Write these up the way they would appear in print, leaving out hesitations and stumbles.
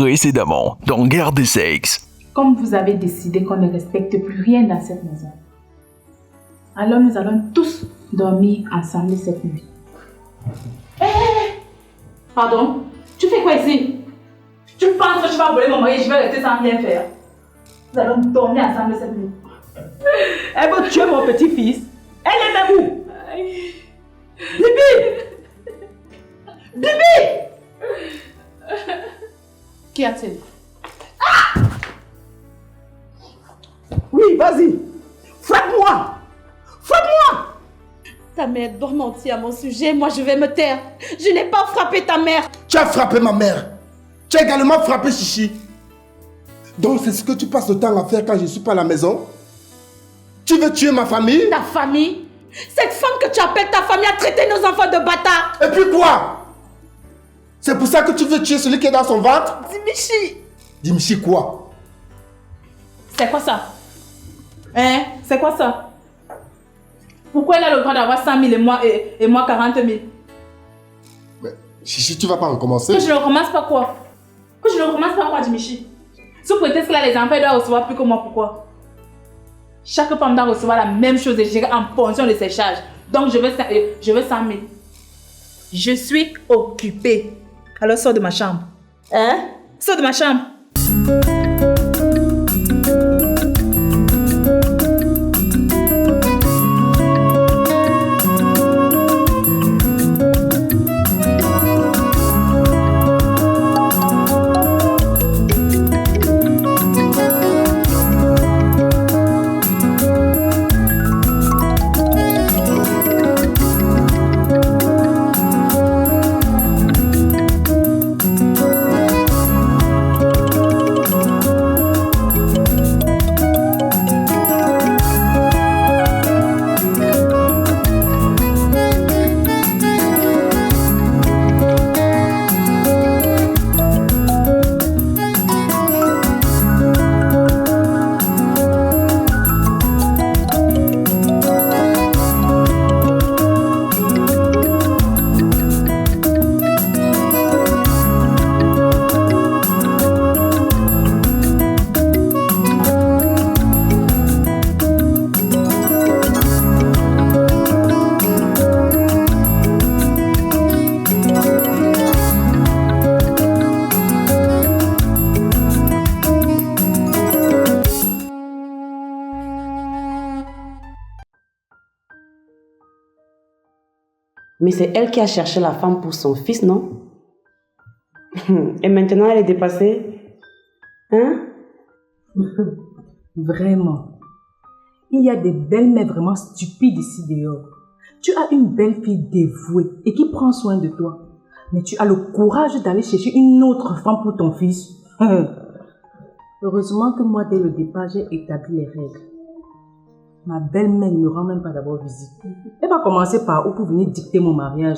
Précédemment, dans Guerre des Sexes. Comme vous avez décidé qu'on ne respecte plus rien dans cette maison, alors nous allons tous dormir ensemble cette nuit. Pardon? Tu fais quoi ici? Tu penses que je vais voler mon mari et je vais rester sans rien faire? Nous allons dormir ensemble cette nuit. Elle veut tuer mon petit-fils. Elle est même où? Bibi! Bibi! Qu'y a-t-il? Oui, vas-y. Frappe-moi! Frappe-moi! Ta mère doit mentir à mon sujet, moi je vais me taire. Je n'ai pas frappé ta mère. Tu as frappé ma mère. Tu as également frappé Chichi. Donc c'est ce que tu passes le temps à faire quand je ne suis pas à la maison? Tu veux tuer ma famille? Ta famille? Cette femme que tu appelles ta famille a traité nos enfants de bâtards. Et puis quoi? C'est pour ça que tu veux tuer celui qui est dans son ventre? Dimichi. Dimichi quoi? C'est quoi ça? Hein? C'est quoi ça? Pourquoi elle a le droit d'avoir 100 000 et moi 40 000? Mais Chichi, tu vas pas recommencer? Que je ne recommence pas quoi? Que je ne recommence pas quoi, Dimichi? Sous prétexte que là, les enfants doivent recevoir plus que moi, pourquoi? Chaque femme doit recevoir la même chose et gérer en fonction de ses charges. Donc je veux 100 000. Je suis occupée. Alors sors de ma chambre. Hein? Sors de ma chambre. Mais c'est elle qui a cherché la femme pour son fils, non? Et maintenant, elle est dépassée? Hein? Vraiment. Il y a des belles-mères vraiment stupides ici dehors. Tu as une belle-fille dévouée et qui prend soin de toi. Mais tu as le courage d'aller chercher une autre femme pour ton fils. Heureusement que moi, dès le départ, j'ai établi les règles. Ma belle-mère ne me rend même pas d'abord visite. Elle va commencer par où pour venir dicter mon mariage.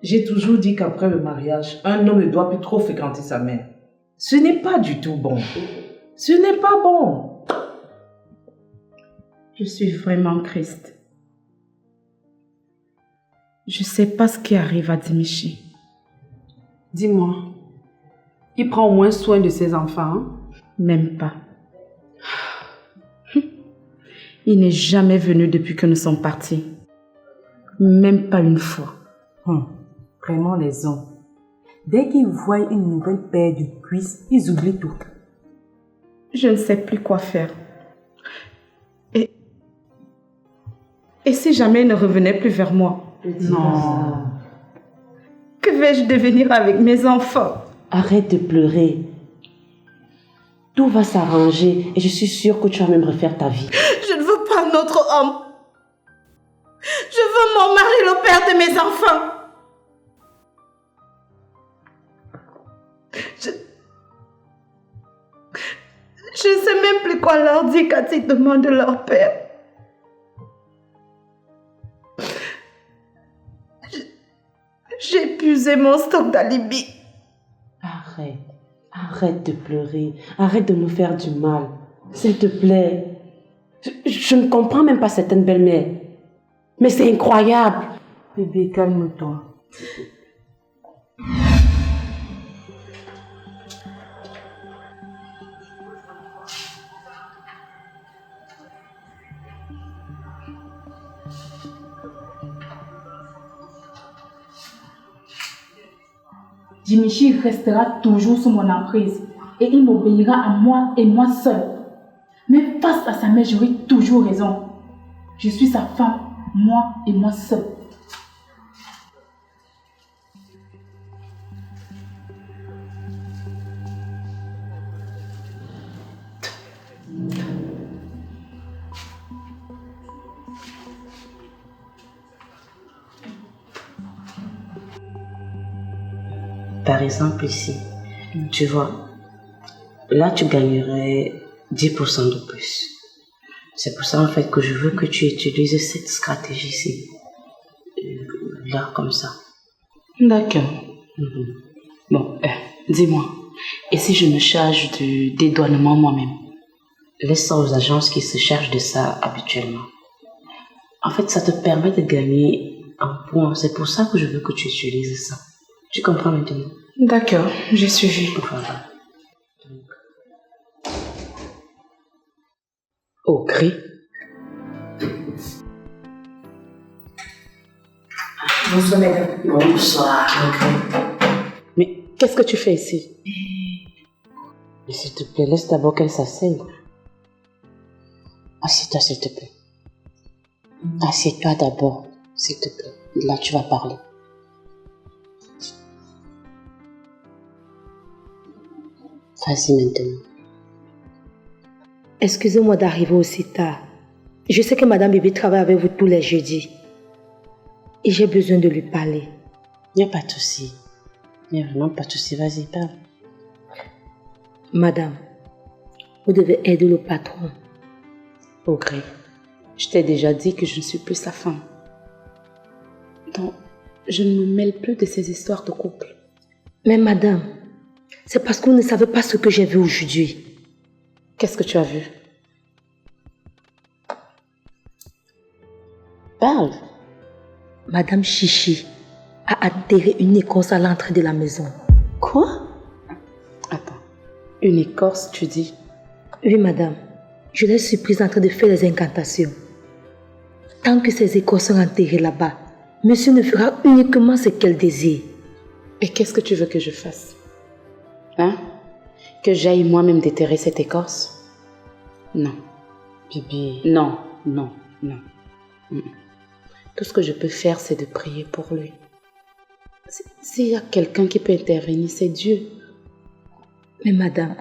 J'ai toujours dit qu'après le mariage, un homme ne doit plus trop fréquenter sa mère. Ce n'est pas du tout bon. Ce n'est pas bon. Je suis vraiment triste. Je sais pas ce qui arrive à Dimichi. Dis-moi, il prend au moins soin de ses enfants, hein? Même pas. Il n'est jamais venu depuis que nous sommes partis. Même pas une fois. Vraiment les hommes. Dès qu'ils voient une nouvelle paire de cuisses, ils oublient tout. Je ne sais plus quoi faire. Et si jamais il ne revenait plus vers moi? Non. Que vais-je devenir avec mes enfants? Arrête de pleurer. Tout va s'arranger et je suis sûre que tu vas même refaire ta vie. Je ne veux pas un autre homme. Je veux mon mari, le père de mes enfants. Je ne sais même plus quoi leur dire quand ils demandent leur père. J'ai épuisé mon stock d'alibi. Arrête de pleurer. Arrête de nous faire du mal. S'il te plaît. Je ne comprends même pas certaines belles-mères. Mais c'est incroyable. Bébé, calme-toi. Jimichi restera toujours sous mon emprise et il m'obéira à moi et moi seul. Mais face à sa mère, j'aurai toujours raison. Je suis sa femme, moi et moi seul. Par exemple ici, tu vois, là tu gagnerais 10% de plus. C'est pour ça en fait que je veux que tu utilises cette stratégie-ci. Là, comme ça. D'accord. Bon, dis-moi, et si je me charge du dédouanement moi-même? Laisse ça aux agences qui se chargent de ça habituellement. En fait, ça te permet de gagner un point. C'est pour ça que je veux que tu utilises ça. Tu comprends maintenant? D'accord, j'ai suivi. Voilà. Augry. Bonsoir, madame. Bonsoir, Augry. Mais qu'est-ce que tu fais ici? Mais s'il te plaît, laisse d'abord qu'elle s'asseye. Assieds-toi, s'il te plaît. Assieds-toi d'abord, s'il te plaît. Là, tu vas parler. Vas-y maintenant. Excusez-moi d'arriver aussi tard. Je sais que Madame Bibi travaille avec vous tous les jeudis. Et j'ai besoin de lui parler. Il n'y a pas de souci. Il n'y a vraiment pas de souci. Vas-y, parle. Madame, vous devez aider le patron. Augry, je t'ai déjà dit que je ne suis plus sa femme. Donc, je ne me mêle plus de ces histoires de couple. Mais madame, c'est parce que vous ne savez pas ce que j'ai vu aujourd'hui. Qu'est-ce que tu as vu? Parle. Madame Chichi a atterré une écorce à l'entrée de la maison. Quoi? Attends. Une écorce, tu dis? Oui, madame. Je l'ai surprise en train de faire les incantations. Tant que ces écorces sont enterrées là-bas, monsieur ne fera uniquement ce qu'elle désire. Et qu'est-ce que tu veux que je fasse? Hein? Que j'aille moi-même déterrer cette écorce? Non. Bibi. Non, non, non. Tout ce que je peux faire, c'est de prier pour lui. S'il y a quelqu'un qui peut intervenir, c'est Dieu. Mais madame,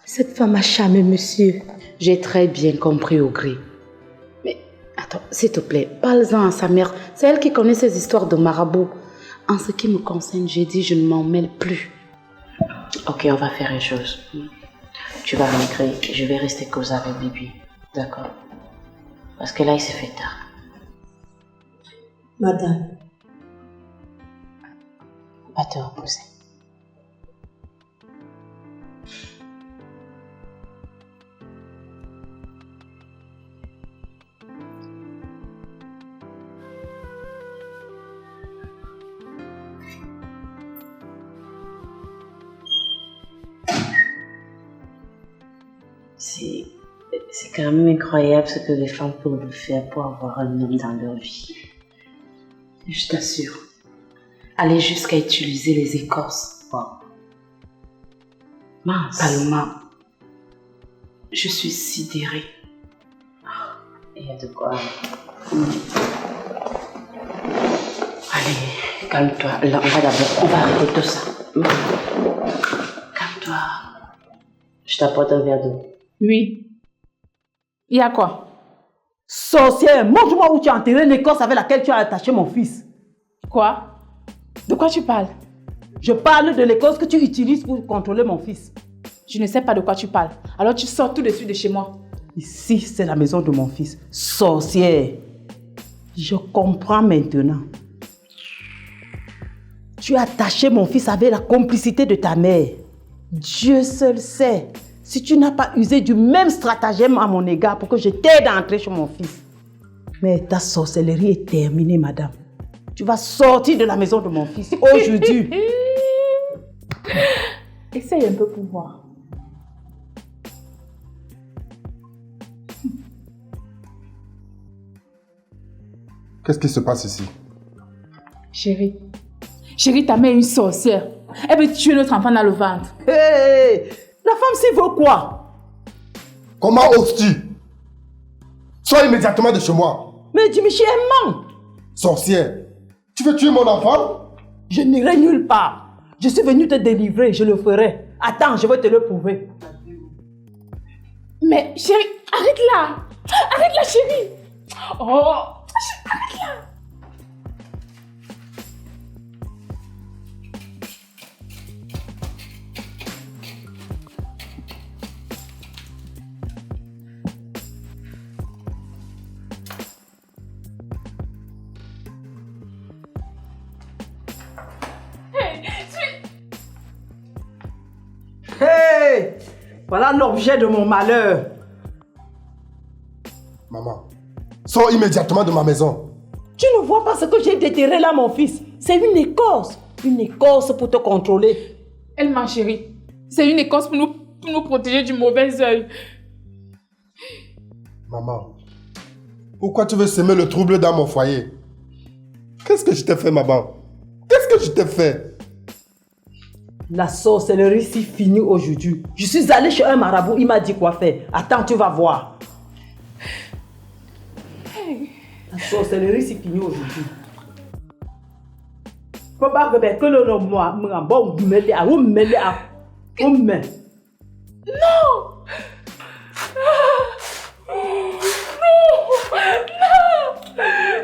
cette femme a charmé monsieur. J'ai très bien compris, Augry. Mais attends, s'il te plaît, parle-en à sa mère. C'est elle qui connaît ces histoires de marabout. En ce qui me concerne, j'ai dit je ne m'en mêle plus. Ok, on va faire une chose. Tu vas m'écrire, je vais rester causer avec Bibi. D'accord? Parce que là, il s'est fait tard. Madame. Va te reposer. C'est quand même incroyable ce que les femmes peuvent faire pour avoir un homme dans leur vie. Je t'assure. Aller jusqu'à utiliser les écorces. Wow. Mince. Paloma, je suis sidérée. Il y a de quoi. Allez, calme-toi. Là, on va arrêter tout ça. Calme-toi. Je t'apporte un verre d'eau. Oui. Il y a quoi? Sorcière, montre-moi où tu as enterré l'écorce avec laquelle tu as attaché mon fils. Quoi? De quoi tu parles? Je parle de l'écorce que tu utilises pour contrôler mon fils. Je ne sais pas de quoi tu parles. Alors tu sors tout de suite de chez moi. Ici, c'est la maison de mon fils. Sorcière. Je comprends maintenant. Tu as attaché mon fils avec la complicité de ta mère. Dieu seul sait si tu n'as pas usé du même stratagème à mon égard pour que je t'aide à entrer chez mon fils. Mais ta sorcellerie est terminée, madame. Tu vas sortir de la maison de mon fils aujourd'hui. Essaye un peu pour voir. Qu'est-ce qui se passe ici? Chérie, ta mère est une sorcière. Elle veut tuer notre enfant dans le ventre. Hé, la femme-ci vaut quoi? Comment oses-tu? Sors immédiatement de chez moi. Mais Jimichi, elle ment. Sorcière, tu veux tuer mon enfant? Je n'irai nulle part. Je suis venu te délivrer, je le ferai. Attends, je vais te le prouver. Mais chérie, arrête-la. Arrête-la, chérie. Oh, arrête-la. Hé, voilà l'objet de mon malheur. Maman, sors immédiatement de ma maison. Tu ne vois pas ce que j'ai déterré là, mon fils? C'est une écorce. Une écorce pour te contrôler. Elle ment, chérie. C'est une écorce pour nous protéger du mauvais œil. Maman, pourquoi tu veux semer le trouble dans mon foyer? Qu'est-ce que je t'ai fait, maman? Qu'est-ce que je t'ai fait? La sorcellerie s'est finie aujourd'hui. Je suis allée chez un marabout, il m'a dit quoi faire. Attends, tu vas voir. La sorcellerie s'est finie aujourd'hui. Faut pas que le nom moi, bon, Non!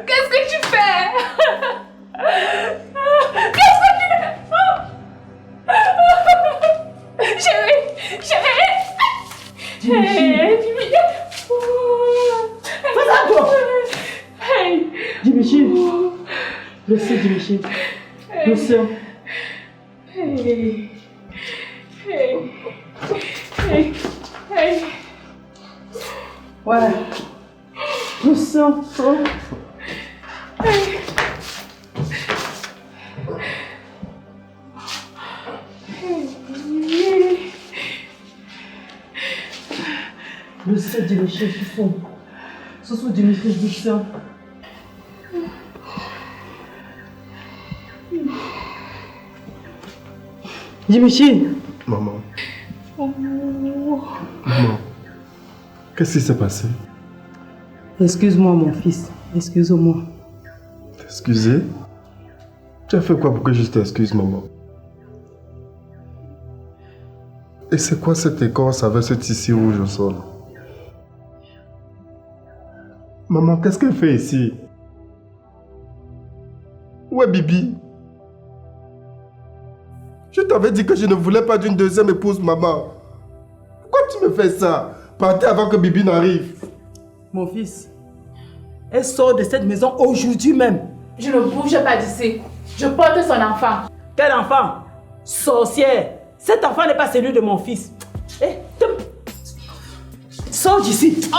Qu'est-ce que tu fais? Qu'est-ce que tu fais? Chérie! Jimichi! Fais ça, toi! Jimichi! Je sais, Jimichi. Je sais. Ouais. Je sens. Je sais, Jimichi, je sens. Ce sont Jimichi, je sens. Jimichi. Maman. Maman. Qu'est-ce qui s'est passé? Excuse-moi, mon fils. Excuse-moi. T'excuser? Tu as fait quoi pour que je t'excuse, maman? Et c'est quoi cette écorce avec ce tissu rouge au sol? Maman, qu'est-ce qu'elle fait ici? Où est Bibi? Je t'avais dit que je ne voulais pas d'une deuxième épouse, maman. Pourquoi tu me fais ça? Partez avant que Bibi n'arrive. Mon fils, elle sort de cette maison aujourd'hui même. Je ne bouge pas d'ici. Je porte son enfant. Quel enfant? Sorcière. Cet enfant n'est pas celui de mon fils. Eh, sors d'ici.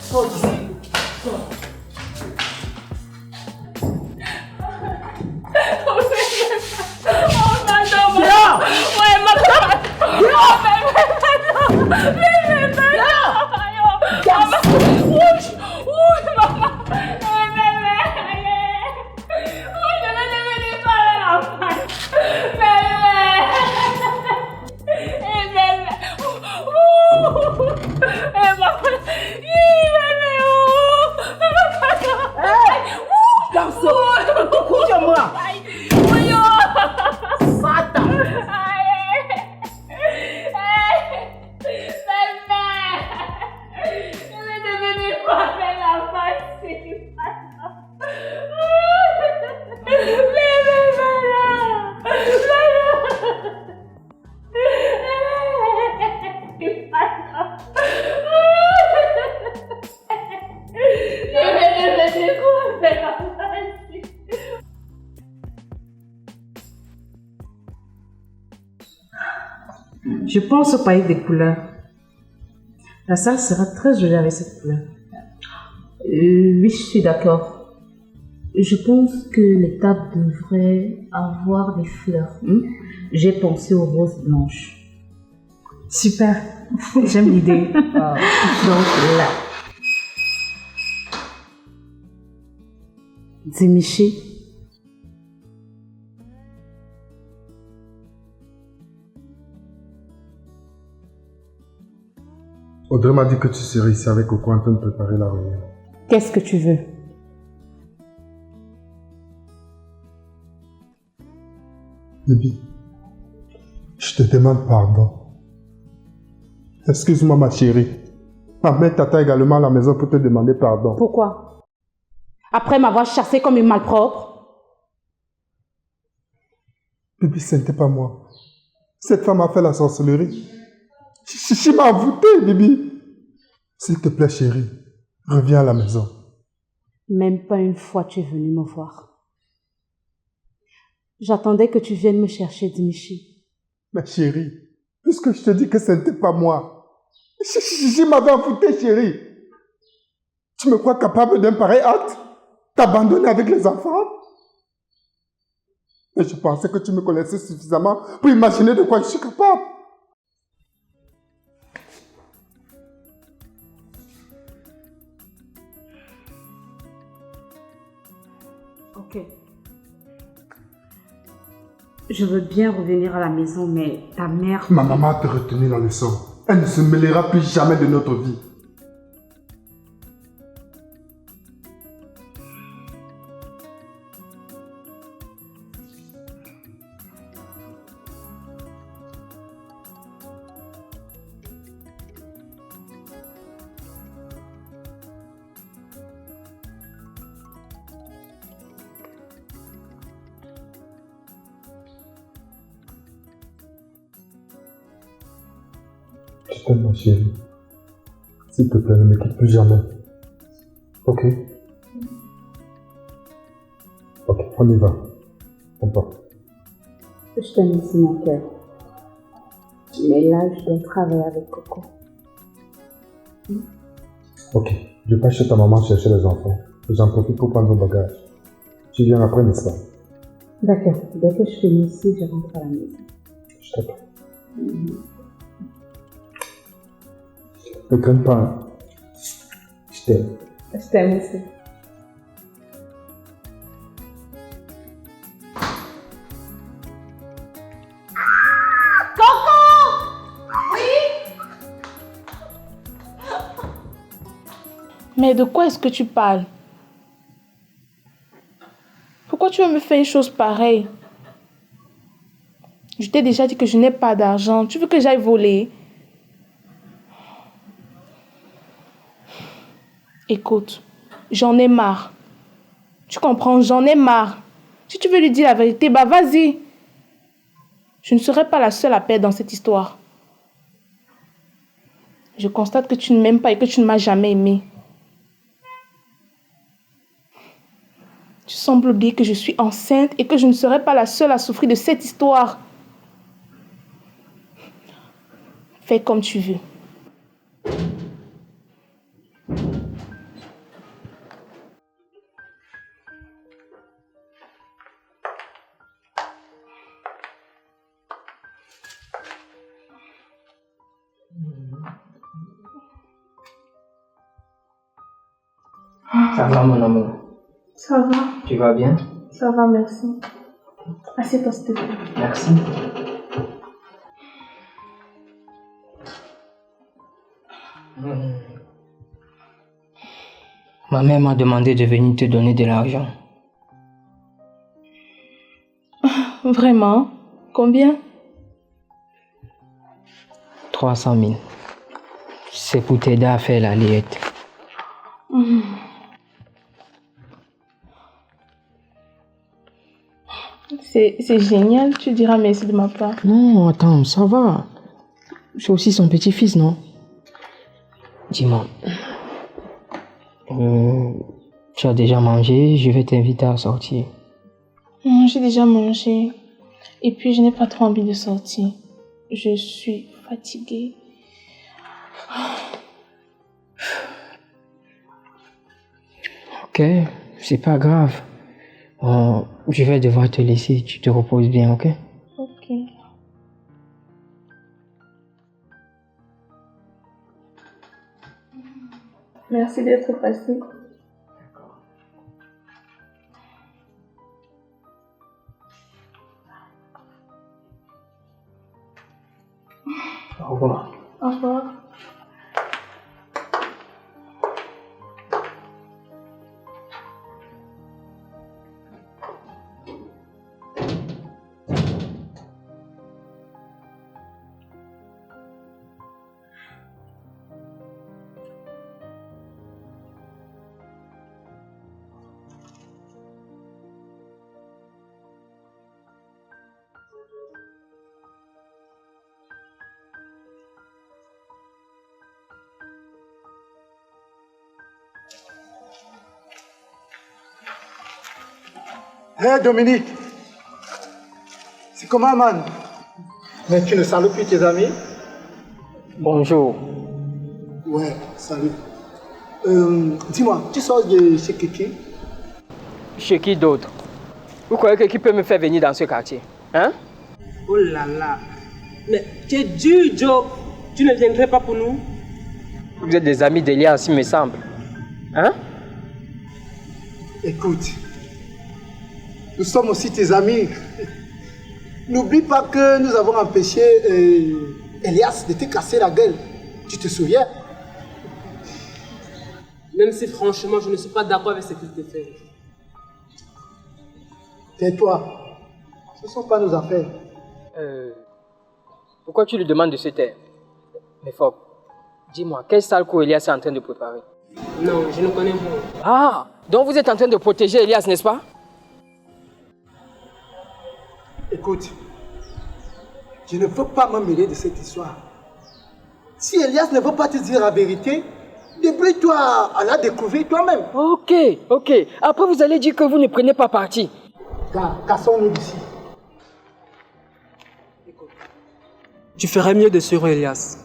Sors d'ici. Je pense au palais des couleurs. La salle sera très jolie avec cette couleur. Oui, je suis d'accord. Je pense que les tables devraient avoir des fleurs. J'ai pensé aux roses blanches. Super, j'aime l'idée. Donc là. Dimichi. Audrey m'a dit que tu serais ici avec Coco en train de préparer la réunion. Qu'est-ce que tu veux? Bibi, je te demande pardon. Excuse-moi ma chérie. Ma mère t'attend également à la maison pour te demander pardon. Pourquoi? Après m'avoir chassé comme une malpropre? Bibi, ce n'était pas moi. Cette femme a fait la sorcellerie. Chichi m'a envoûté, Bibi. S'il te plaît, chérie, reviens à la maison. Même pas une fois tu es venu me voir. J'attendais que tu viennes me chercher, Dimichi. Mais chérie, puisque je te dis que ce n'était pas moi, Chichi m'avait envoûté, chérie. Tu me crois capable d'un pareil acte? T'abandonner avec les enfants? Mais je pensais que tu me connaissais suffisamment pour imaginer de quoi je suis capable. Ok. Je veux bien revenir à la maison, mais ta mère... Ma maman t'a retenu la leçon. Elle ne se mêlera plus jamais de notre vie. Je t'aime, ma chérie. S'il te plaît, ne me quitte plus jamais. Ok? Ok, on y va. On part. Je t'aime aussi, mon cœur. Mais là, je dois travailler avec Coco. Ok, je passe chez ta maman chercher les enfants. J'en profite pour prendre vos bagages. Tu viens après, n'est-ce pas? D'accord. Dès que je finis ici, je rentre à la maison. Je t'attends. Ne crains pas. Hein. Je t'aime. Je t'aime aussi. Mais de quoi est-ce que tu parles? Pourquoi tu veux me faire une chose pareille? Je t'ai déjà dit que je n'ai pas d'argent. Tu veux que j'aille voler? Écoute, j'en ai marre. Tu comprends? J'en ai marre. Si tu veux lui dire la vérité, bah vas-y. Je ne serai pas la seule à perdre dans cette histoire. Je constate que tu ne m'aimes pas et que tu ne m'as jamais aimé. Tu sembles oublier que je suis enceinte et que je ne serai pas la seule à souffrir de cette histoire. Fais comme tu veux. Ça va, mon amour? Ça va, Tu vas bien? ça va, merci. Assieds-toi, s'il te plaît. Merci. Ma mère m'a demandé de venir te donner de l'argent. Vraiment? Combien? 300 000. C'est pour t'aider à faire la liette. C'est génial, tu diras merci de ma part. Non, attends, ça va. C'est aussi son petit-fils, non? Dis-moi. Tu as déjà mangé, je vais t'inviter à sortir. Non, j'ai déjà mangé. Et puis, je n'ai pas trop envie de sortir. Je suis fatiguée. Ok, c'est pas grave. Je vais devoir te laisser, tu te reposes bien, ok? Ok. Merci d'être passé. Au revoir. Hé Dominique, c'est comment man? Mais tu ne salues plus tes amis? Bonjour. Ouais, salut. Dis-moi, tu sors de chez Kiki? Chez qui d'autre? Vous croyez que qui peut me faire venir dans ce quartier? Hein? Oh là là. Mais tu es dur, Joe. Tu ne viendrais pas pour nous? Vous êtes des amis d'Elias, il me semble. Hein? Écoute, nous sommes aussi tes amis. N'oublie pas que nous avons empêché Elias de te casser la gueule. Tu te souviens? Même si franchement je ne suis pas d'accord avec ce qu'il te fait. Tais-toi. Ce ne sont pas nos affaires. Pourquoi tu lui demandes de se taire? Mais Fob, dis-moi, quel sale coup Elias est en train de préparer? Non, je ne connais pas. Ah, donc vous êtes en train de protéger Elias, n'est-ce pas? Écoute, je ne veux pas me mêler de cette histoire. Si Elias ne veut pas te dire la vérité, débrouille-toi à la découvrir toi-même. Ok. Après, vous allez dire que vous ne prenez pas parti. Cassons-nous d'ici. Tu ferais mieux de suivre Elias.